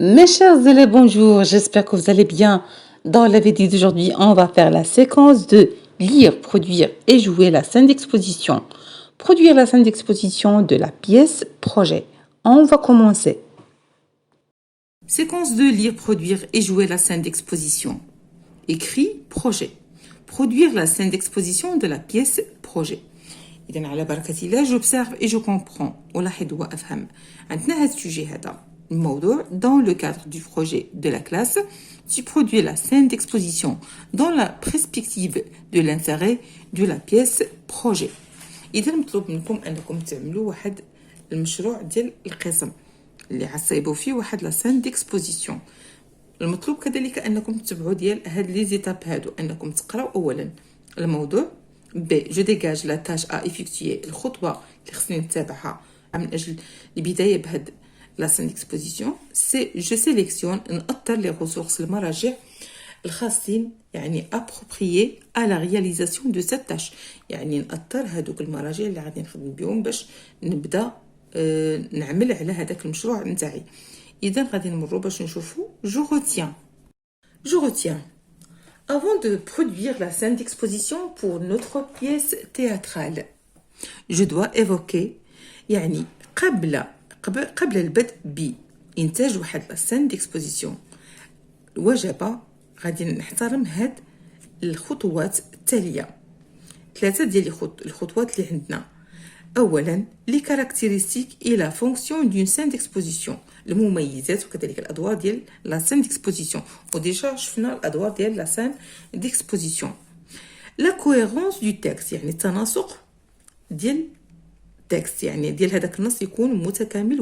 Mes chers élèves, bonjour, j'espère que vous allez bien. Dans la vidéo d'aujourd'hui, on va faire la séquence de lire, produire et jouer la scène d'exposition. Produire la scène d'exposition de la pièce projet. On va commencer. Séquence de lire, produire et jouer la scène d'exposition. Écrit projet. Produire la scène d'exposition de la pièce projet. إذن على بركة الله j'observe et je comprends. ألاحظ وأفهم. عندنا هذا السوجي هذا. الموضوع dans le cadre du projet de la classe, tu produis la scène d'exposition dans la perspective de l'intérêt de la pièce projet. إذا مطلوب منكم أنكم تعملوا واحد المشروع ديال القسم اللي عصيبوا فيه واحد لا سين ديكسبوزيسيون. المطلوب كذلك أنكم تتبعوا ديال هاد لي زيتاب هادو، أنكم تقراو أولا الموضوع. ب جو ديجاج لا تاش ا افيكتوي، الخطوه اللي خصني نتبعها من اجل البدايه بهاد لا سين ديكسبوزيسيون. سي جو سيليكسيون، نأطر لي ريسورس المراجع الخاصين يعني ابروبريي ا لا رياليزاسيون دو سيت تاش، يعني نأطر هادوك المراجع اللي غادي نخدم بهم باش نبدا نعمل على هذاك المشروع نتاعي. اذا غادي نمروا باش نشوفوا جو retiens. Avant de produire la scène d'exposition pour notre pièce théâtrale, je dois évoquer يعني قبل البدء بإنتاج واحد لا scène d'exposition وجب غادي نحترم هاد الخطوات التالية. 3 ديال الخطوات اللي عندنا. أولا لي كاركتيرستيك إي لا فونكسيون دون سين ديكسبوزيسيون، المميزات وكذلك الأدوار ديال لا سين ديكسبوزيسيون، وديجا شفنا الأدوار ديال لا سين ديكسبوزيسيون. لا كويرونس دو تكست، يعني التناسق ديال التكست، يعني ديال هذاك النص يكون متكامل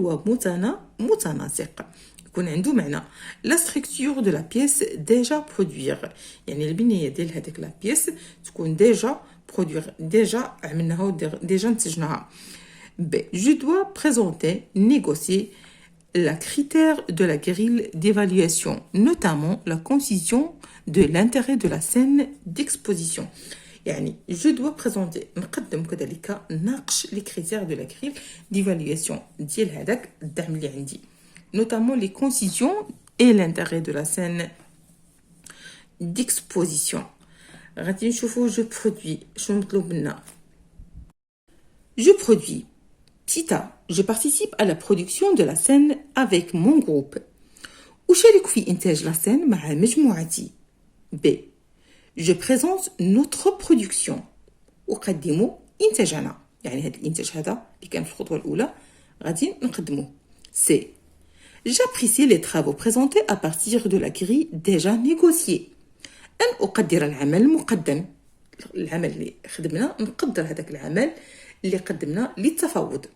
ومتناسق، يكون عنده معنى. لا ستركتور دو لا بيس ديجا برودوير، يعني البنيه ديال هذيك لا بيس تكون ديجا produire, déjà عملناها déjà نتجناها. Je dois présenter, négocier la critère de la grille d'évaluation, notamment la concision de l'intérêt de la scène d'exposition. يعني je dois présenter نقدم كذلك ناقش les critères de la grille d'évaluation ديال هذاك الدعم اللي عندي, notamment les concisions et l'intérêt de la scène d'exposition. غادي نشوفوا جو برودوي شنو مطلوب منا. Je produis. Petit a, je participe à la production de la scène avec mon groupe. أشارك في إنتاج la scène مع مجموعتي. B. Je présente notre production. أقدم إنتاجنا، يعني هذا الإنتاج هذا اللي كان في الخطوة الأولى غادي نقدمه. C. J'apprécie les travaux présentés à partir de la grille déjà négociée. أن أقدر العمل المقدم، العمل اللي خدمنا نقدر هذاك العمل اللي قدمنا للتفاوض.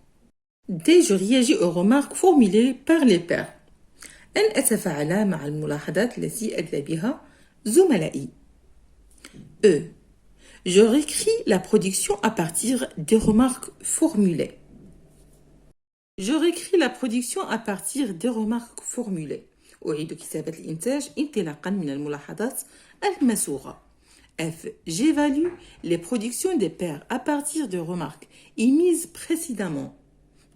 دي جو réagis aux remarques formulées par les pairs. أن أتفاعل مع الملاحظات التي أدلى بها زملائي. E. Je réécris la production à partir des remarques formulées. Je réécris la production à partir des remarques formulées. أعيد كتابة الإنتاج انطلاقا من الملاحظات المسوغة. F. J'évalue les productions des pairs à partir de remarques émises précédemment.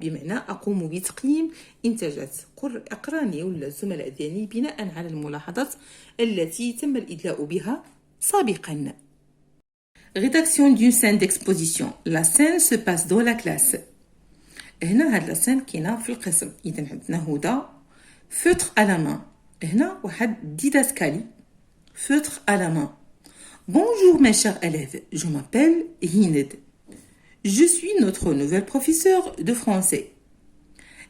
بمعنى أقوم بتقييم إنتاجات أقراني ولا الزملاء ديالي بناء على الملاحظات التي تم الإدلاء بها سابقا. Rédaction d'une scène d'exposition. La scène se passe dans la classe. هنا هاد لا سين كاينه في القسم. إذا عندنا هدى feutre à la main. هنا واحد ديداسكالي feutre à la main. Bonjour mes chers élèves, je m'appelle Hind. Je suis notre nouvelle professeure de français.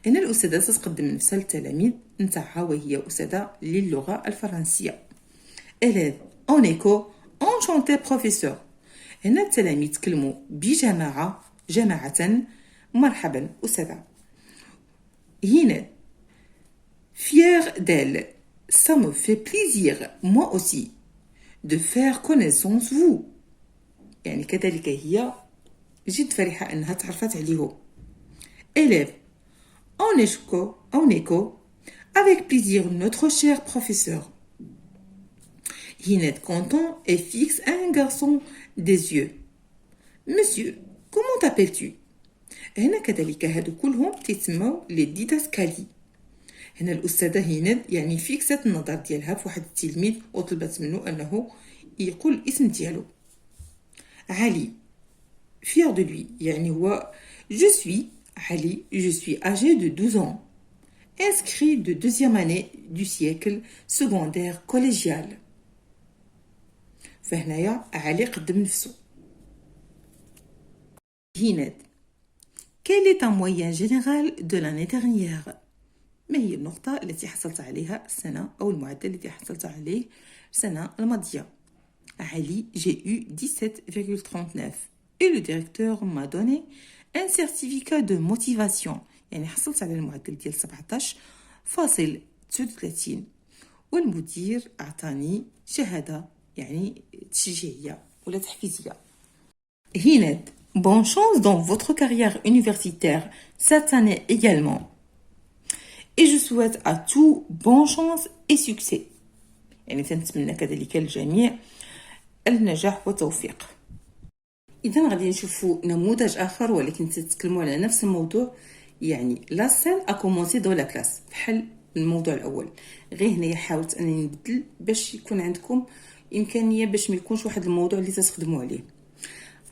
هنا الأستاذة تقدم نفسها للتلاميذ نتاعها وهي أستاذة للغة الفرنسية. élève en écho enchanté professeur. هنا التلاميذ تكلموا بجماعة مرحبا أستاذة. Hind fière d'elle. Ça me fait plaisir, moi aussi, de faire connaissance vous. يعني كذلك هي جد فرحة أنها تعرفت عليه. Élève, en écho, avec plaisir notre cher professeur. Hind content et fixe un garçon des yeux. Monsieur, comment t'appelles-tu? هنا كذلك هادو كلهم تسموا les didascalies. هنا الأستاذة هند يعني فيكست النظر ديالها في واحد التلميذ وطلبت منه أنه يقول الاسم ديالو. علي fier de lui يعني هو je suis Ali, je suis âgé de 12 ans, inscrit de deuxième année du siècle secondaire collégial. فهنايا علي قدم نفسه. هند quel est un moyen général de l'année dernière؟ ما هي النقطة التي حصلت عليها السنة أو المعدل الذي حصلت عليه السنة الماضية؟ علي j'ai eu 17,39 et le directeur m'a donné un certificat de motivation يعني حصلت على المعدل ديال 17.39 والمدير أعطاني شهادة يعني تشجيعية ولا تحفيزية. هند bonne chance dans votre carrière universitaire cette année également et je souhaite à tous bonne chance et succès يعني تنتمنى كذلك للجميع النجاح والتوفيق. إذا غادي نشوفوا نموذج آخر ولكن تتكلموا على نفس الموضوع يعني لا سين ا كومونسي دو لا كلاس بحال الموضوع الأول غير هنايا حاولت أنني نبدل باش يكون عندكم إمكانية باش ما يكونش واحد الموضوع اللي تستخدموا عليه.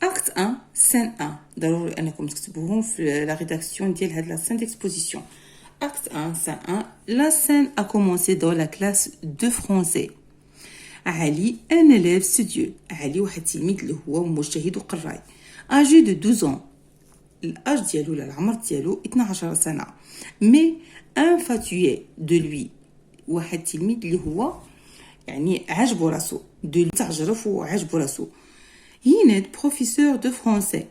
أكت 1 سين 1 ضروري أنكم تكتبوهم في لا ريداكسيون ديال هاد لا سين ديكسبوزيسيون. Acte 1, scène 1, la scène a commencé dans la classe de français. علي un élève studieux. علي واحد التلميذ اللي هو مجتهد وقراي. âgé de 12 ans. الأج ديالو ولا العمر ديالو 12 سنة. mais infatué de lui. واحد التلميذ اللي هو يعني عجبو راسو. de تعجرف وعجبو راسو. هند professeur de français.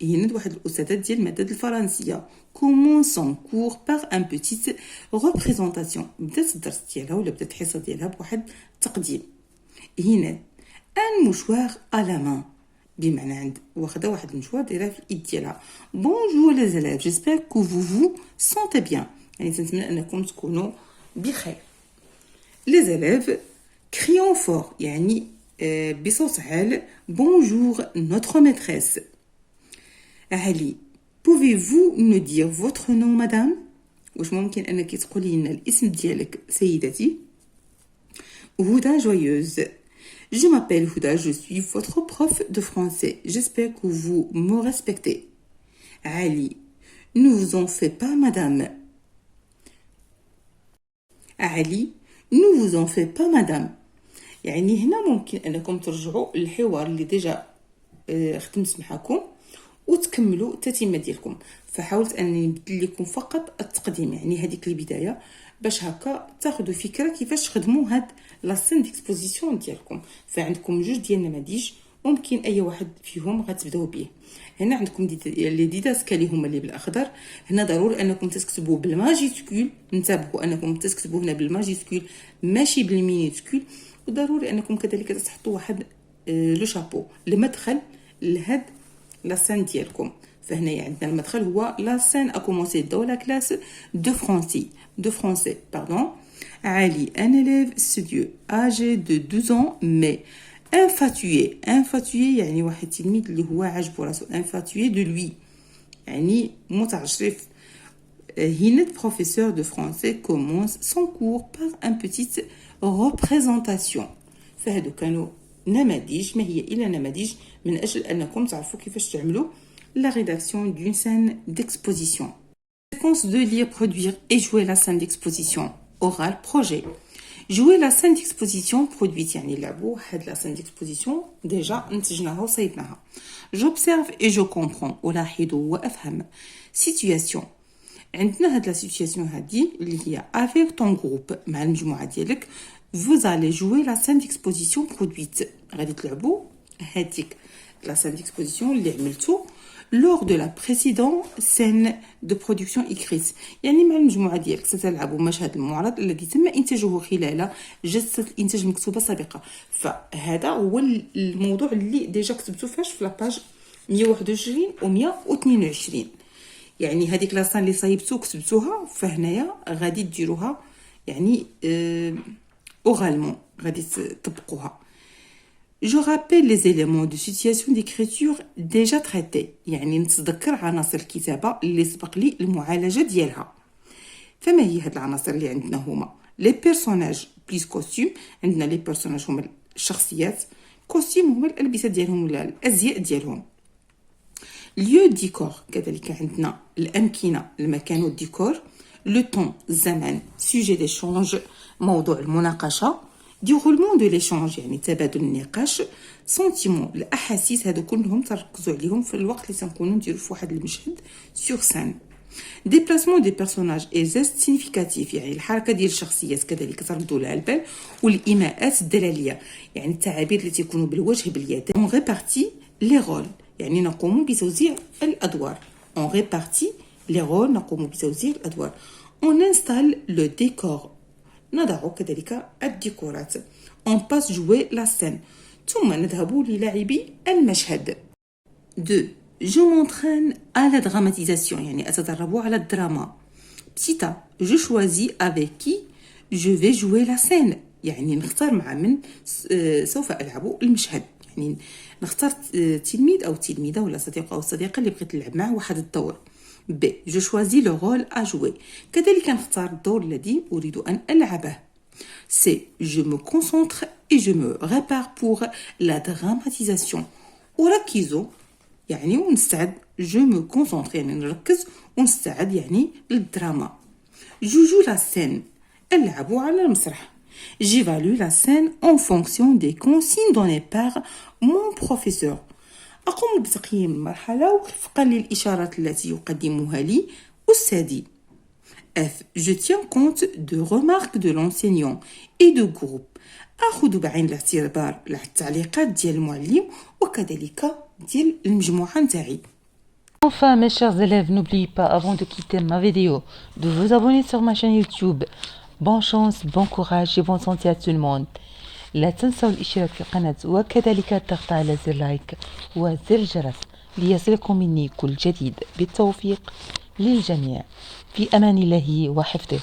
هند واحد الأستاذة ديال المادة الفرنسية. commence son cours par un petite représentation. بدات الدرس ديالها ولا بدات الحصة ديالها بواحد التقديم. هند un mouchoir à la main بمعنى عند واخده واحد المشوار دايرها في اليد ديالها. bonjour les élèves j'espère que vous vous sentez bien يعني تنتمنى انكم تكونوا بخير. les élèves criant fort يعني بصوت عال bonjour notre maîtresse. علي pouvez-vous nous dire votre nom madame؟ واش ممكن انك تقولي لنا الاسم ديالك سيدتي؟ هدى joyeuse. Je m'appelle Huda, je suis votre prof de français. J'espère que vous me respectez. Ali, ne vous en faites pas, madame. Ali, ne vous en faites pas, madame. يعني هنا ممكن أنكم ترجعوا للحوار اللي ديجا خدمت معكم وتكملوا التتمة ديالكم. فحاولت أنني نبدل لكم فقط التقديم يعني هذيك البداية باش هكا تاخذوا فكره كيفاش تخدموا هاد لا سين ديكسبوزيسيون ديالكم. فعندكم جوج ديال النماذج ممكن اي واحد فيهم غتبداو به. هنا عندكم لي ديداسكا اللي هما اللي بالاخضر. هنا ضروري انكم تكتبوا بالماجيسكول. انتبهوا انكم تكتبوا هنا بالماجيسكول ماشي بالمينيسكول. وضروري انكم كذلك تحطوا واحد لو شابو المدخل لهاد لا سين ديالكم. فهنا عندنا المدخل هو لا سين ا كومونسي دو لا كلاس de français, pardon. Ali, un élève studieux, âgé de 12 ans, mais infatué يعني واحد التلميذ اللي هو عاجبو راسو infatué de lui يعني متعجرف. Hinet, professeur de français, commence son cours par une petite représentation. فهادو كانوا نماذج ما هي إلا نماذج من أجل أنكم تعرفوا كيفاش تعملوا la rédaction d'une scène d'exposition. Séquence de lire, produire et jouer la scène d'exposition. Oral, projet. Jouer la scène d'exposition produite يعني لعبوا هاد la scène d'exposition déjà نتجناها وصيبناها. J'observe et je comprends. ألاحظ وأفهم. Situation. عندنا هاد la situation هادي اللي هي avec ton groupe مع المجموعة ديالك. Vous allez jouer la scène d'exposition produite. غادي تلعبوا هاديك la scène d'exposition اللي عملتو lors de la précédente scène de production écrite. يعني مع المجموعة ديالك ستلعبوا مشهد المعرض الذي تم إنتاجه خلال جلسة الإنتاج المكتوبة سابقة. فهذا هو الموضوع اللي ديجا كتبتو فاش في لاباج 121 و 122. يعني هذيك لاصان اللي صايبتو كتبتوها فهنايا غادي ديروها يعني اورالمون غادي تطبقوها. Je rappelle les éléments de situation d'écriture déjà traités. يعني نتذكر عناصر الكتابة اللي سبق لي المعالجة ديالها. فما هي هاد العناصر اللي عندنا هما لي بيرسوناج بليس كوستيم. عندنا لي بيرسوناج هما الشخصيات، كوستيم هما الألبسة ديالهم ولا الأزياء ديالهم. ليو ديكور كذلك عندنا الأمكنة المكان والديكور. لو طون الزمان، سوجي ديشونج موضوع المناقشة. ديغولمون دو ليشونج يعني تبادل النقاش. سونتيمون الأحاسيس، هادو كلهم تركزوا عليهم في الوقت اللي تنكونوا نديرو في واحد المشهد سور سان. ديبلاسمون دي بيرسوناج اي زيست سينيفيكاتيف يعني الحركه ديال الشخصيات كذلك تردوا لها البال. والايماءات الدلاليه يعني التعابير اللي تيكونوا بالوجه باليد. اون ريبارتي لي رول يعني نقوم بتوزيع الادوار. اون ريبارتي لي رول نقوم بتوزيع الادوار. اون انستال لو ديكور نضع كذلك الديكورات. اون باس جوي لا سين ثم نذهب للعب المشهد. 2. Je m'entraîne à la dramatisation يعني أتدرب على الدراما. Petit a, je choisis avec qui je vais jouer la scène يعني نختار مع من سوف ألعب المشهد. يعني نختار تلميذ أو تلميذة ولا صديق أو صديقة اللي بغيت نلعب معه واحد الدور. B. Je choisis le rôle à jouer كذلك نختار الدور الذي أريد أن ألعبه. C. Je me concentre et je me prépare pour la dramatisation. أركز يعني ونستعد. جو مو كونسونطري يعني نركز ونستعد يعني للدراما. جوجو لا سين ألعبوا على المسرح. جيفالو لا سين اون فونكسيون دي كونسين دوني بار مون بروفيسور أقوم بتقييم المرحلة وفقا للإشارات التي يقدمها لي أستاذي. F. Je tiens compte de remarques de l'enseignant et de groupe. أخذ بعين الاعتبار التعليقات ديال المعلم وكذلك ديال المجموعة نتاعي. Enfin, mes chers élèves, n'oubliez pas, avant de quitter ma vidéo, de vous abonner sur ma chaîne YouTube. Bonne chance, bon courage et bonne santé à tout le monde. لا تنسوا الاشتراك في القناة وكذلك الضغط على زر لايك وزر الجرس ليصلكم مني كل جديد. بالتوفيق للجميع، في أمان الله وحفظه.